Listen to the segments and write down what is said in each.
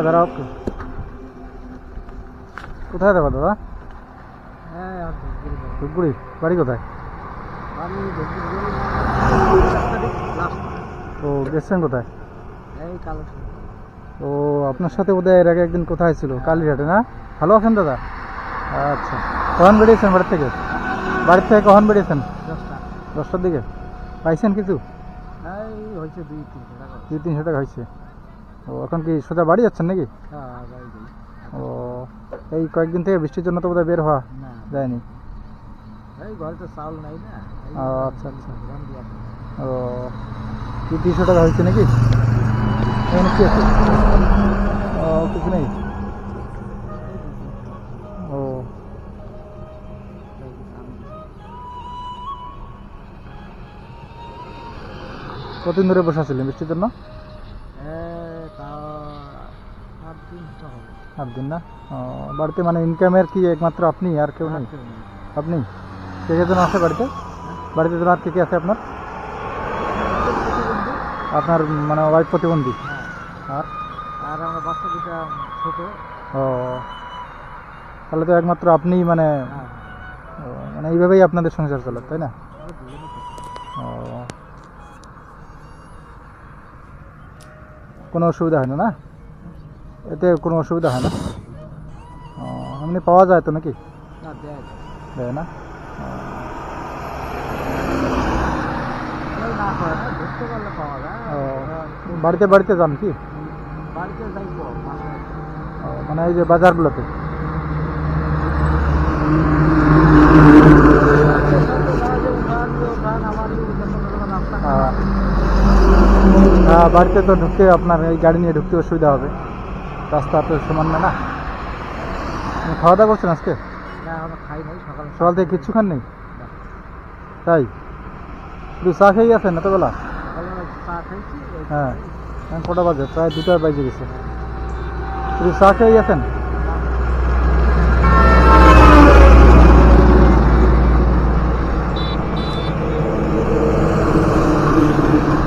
দাঁড়াও একটু। কোথায় যাবো দাদা? ধূপগুড়ি। বাড়ি কোথায়? ও গেছেন কোথায়? ও আপনার সাথে বোধহয় এর আগে একদিন কোথায় ছিল? কালীঘাটে না? ভালো আছেন দাদা? আচ্ছা, কখন বেরিয়েছেন বাড়ি থেকে? বাড়ির থেকে কখন বেরিয়েছেন? 10টার দিকে। পাইছেন কিছু? 200-300 টাকা হয়েছে। ও এখন কি সোজা বাড়ি যাচ্ছেন নাকি? ও এই কয়েকদিন থেকে বৃষ্টির জন্য তো বোধহয় বের হওয়া যায়নি। আচ্ছা আচ্ছা। ও কি 300 টাকা হয়েছে নাকি? এখানে কি আছে? ও কিছু নেই। ও কতদিন ধরে বসে ছিলেন বৃষ্টির জন্য? 8 দিন না? ও বাড়িতে মানে ইনকামের কি একমাত্র আপনি, আর কেউ নেই? আপনি কে কে জন আছে বাড়িতে? বাড়িতে জন আর কে কে আছে আপনার? আপনার মানে ওয়াইফ প্রতিবন্ধী? আর আমার বাচ্চা দুটা ছোট। ও তাহলে তো একমাত্র আপনি মানে মানে এইভাবেই আপনাদের সংসার চলে, তাই না? ও কোনো অসুবিধা হয় না? না এতে কোনো অসুবিধা হয় না? ও এমনি পাওয়া যায় তো নাকি? দেয় না? ও বাড়িতে বাড়িতে যান কি? মানে এই যে বাজারগুলোতে? বাড়িতে তো ঢুকতে আপনার এই গাড়ি নিয়ে ঢুকতে অসুবিধা হবে, রাস্তা তো সমান না। খাওয়া দাওয়া করছেন আজকে? সকাল থেকে কিচ্ছু খান নেই? তাই শুধু চা খেয়ে গেছেন এতবেলা? হ্যাঁ কটা বাজে? প্রায় 2টা বাজে গেছে। শুধু চা খেয়ে গেছেন?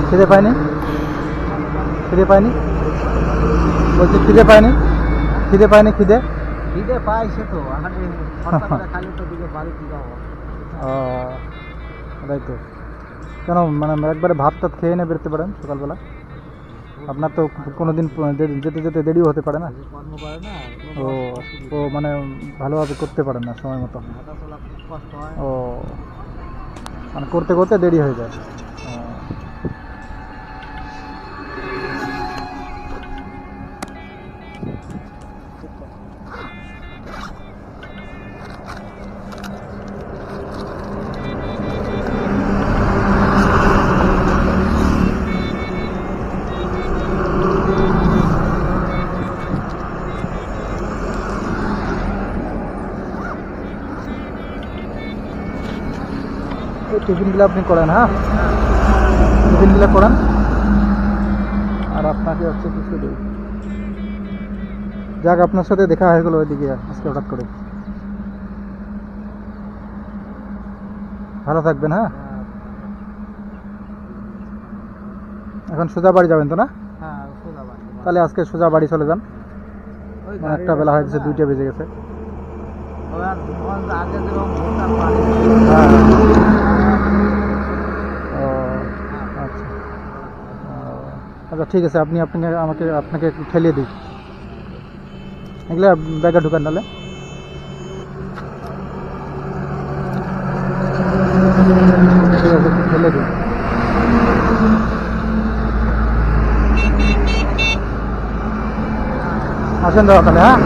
খিদে পায়নি? খিদে পায়নি বলছি? খিদে পায়নি? খিদে পায়নি? খিদে পাইছে তো খালি তো দিকে বাড়ি দিকে। ও তাই তো। কেন মানে একবারে ভাত টাত খেয়ে নিয়ে বেরোতে পারেন সকালবেলা? আপনার তো কোনো দিন যেতে যেতে দেরিও হতে পারে না? ও ও মানে ভালোভাবে করতে পারেন না সময় মতো? ও মানে করতে করতে দেরি হয়ে যায়। এই টিফিনগুলো আপনি করেন? হ্যাঁ টিফিনগুলো করেন আর আপনাকে হচ্ছে কিছু দিই। যাক আপনার সাথে দেখা হয়ে গেলো ওইদিকে আজকে হঠাৎ করে। ভালো থাকবেন। হ্যাঁ এখন সোজা বাড়ি যাবেন তো না? তাহলে আজকে সোজা বাড়ি চলে যান। একটা বেলা হয়ে গেছে, 2টা বেজে গেছে। আচ্ছা ঠিক আছে, আপনি আপনাকে একটু ঠেলিয়ে দিই। এগুলো ব্যাগে ঢুকান নাহলে। ঠিক আছে ঠেলে দিই। আসেন দাদা তাহলে। হ্যাঁ